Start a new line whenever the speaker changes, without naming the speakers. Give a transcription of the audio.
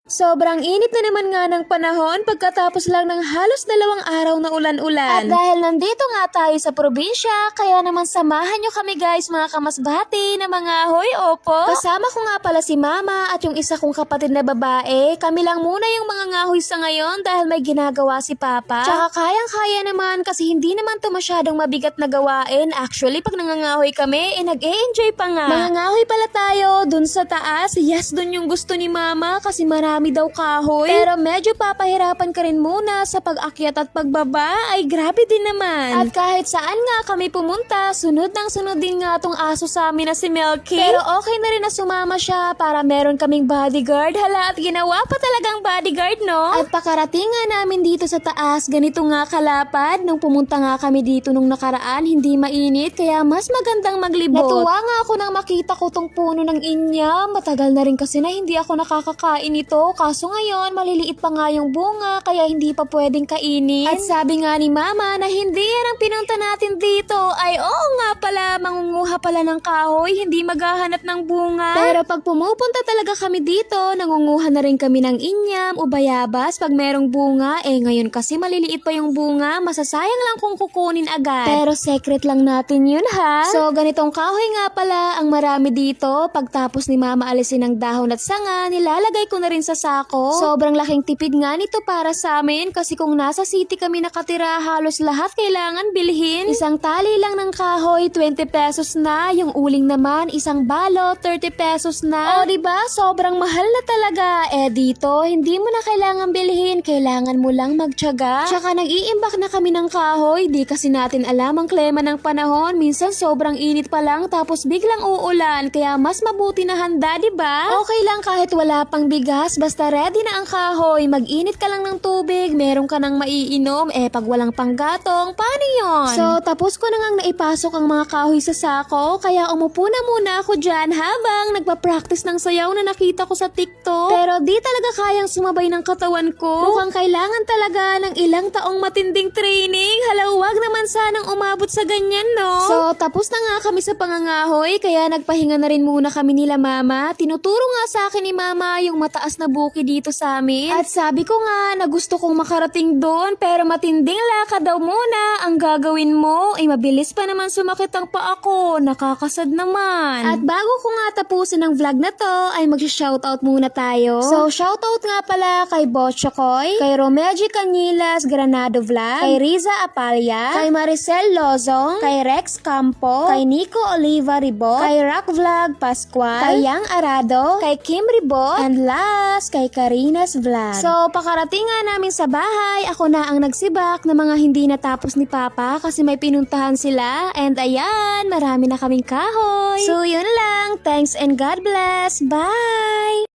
Sobrang init na naman nga ng panahon pagkatapos lang ng halos 2 araw na ulan-ulan. At dahil nandito nga tayo sa probinsya, kaya naman samahan nyo kami guys mga kamasbati na mga hoy opo. Kasama ko nga pala si mama at yung isa kong kapatid na babae. Kami lang muna yung mga ngahoy sa ngayon dahil may ginagawa si papa. Tsaka kayang-kaya naman kasi hindi naman to masyadong mabigat na gawain. Actually pag nangangahoy kami, nag-e-enjoy pa nga. Mga ngahoy pala tayo dun sa taas. Yes, dun yung gusto ni mama kasi marami daw kahoy. Pero medyo papahirapan ka rin muna sa pag-akyat at pagbaba, ay grabe din naman. At kahit saan nga kami pumunta, sunod din nga tong aso sa amin na si Milky. Pero okay na rin na sumama siya para meron kaming bodyguard. Hala, at ginawa pa talagang bodyguard, no? At pakarating nga namin dito sa taas, ganito nga kalapad. Nung pumunta nga kami dito nung nakaraan, hindi mainit, kaya mas magandang maglibot. Natuwa nga ako nang makita ko tong puno ng inya. Matagal na rin kasi na hindi ako nakakakain ito. Kaso ngayon, maliliit pa nga yung bunga, kaya hindi pa pwedeng kainin. At sabi nga ni mama na hindi yan ang pinunta natin dito. Ay oo nga pala, mangunguha pala ng kahoy, hindi maghahanap ng bunga. Pero pag pumupunta talaga kami dito, nangunguha na rin kami ng inyam o bayabas pag merong bunga. Ngayon kasi maliliit pa yung bunga, masasayang lang kung kukunin agad. Pero secret lang natin yun ha. So ganitong kahoy nga pala ang marami dito. Pagtapos ni mama alisin ang dahon at sanga, nilalagay ko na rin sa sako. Sobrang laking tipid nga nito para sa amin kasi kung nasa city kami nakatira, halos lahat kailangan bilhin. Isang tali lang ng kahoy, 20 pesos na. Yung uling naman, isang balot, 30 pesos na. O diba? Sobrang mahal na talaga. Dito, hindi mo na kailangan bilhin. Kailangan mo lang magtiyaga. Tsaka nag-iimbak na kami ng kahoy. Di kasi natin alam ang klema ng panahon. Minsan sobrang init pa lang tapos biglang uulan. Kaya mas mabuti na handa, diba? Okay lang kahit wala pang bigas. Basta ready na ang kahoy, mag-init ka lang ng tubig, meron ka nang maiinom, pag walang panggatong, paano yon? So, tapos ko na ngang naipasok ang mga kahoy sa sako, kaya umupo na muna ako dyan habang nagpa-practice ng sayaw na nakita ko sa TikTok. Pero di talaga kayang sumabay ng katawan ko. Mukhang kailangan talaga ng ilang taong matinding training. Hala, wag naman sanang umabot sa ganyan, no? So, tapos na nga kami sa pangangahoy, kaya nagpahinga na rin muna kami nila mama. Tinuturo nga sa akin ni mama yung mataas na buki dito sa amin. At sabi ko nga na gusto kong makarating doon pero matinding lakad daw muna ang gagawin mo. Mabilis pa naman sumakit ang paa ko. Nakakasad naman. At bago ko nga tapusin ang vlog na to ay mag-shoutout muna tayo. So shoutout nga pala kay Bochokoy, kay Romeji Canilas Granado Vlog, kay Riza Apalia, kay Maricel Lozong, kay Rex Campo, kay Nico Oliva Ribot, kay Rock Vlog Pascual, kay Yang Arado, kay Kim Ribot, and last kay Karina's Vlog. So, pakarating nga namin sa bahay, ako na ang nagsibak na mga hindi natapos ni Papa kasi may pinuntahan sila. And ayan, marami na kaming kahoy. So, yun lang. Thanks and God bless. Bye!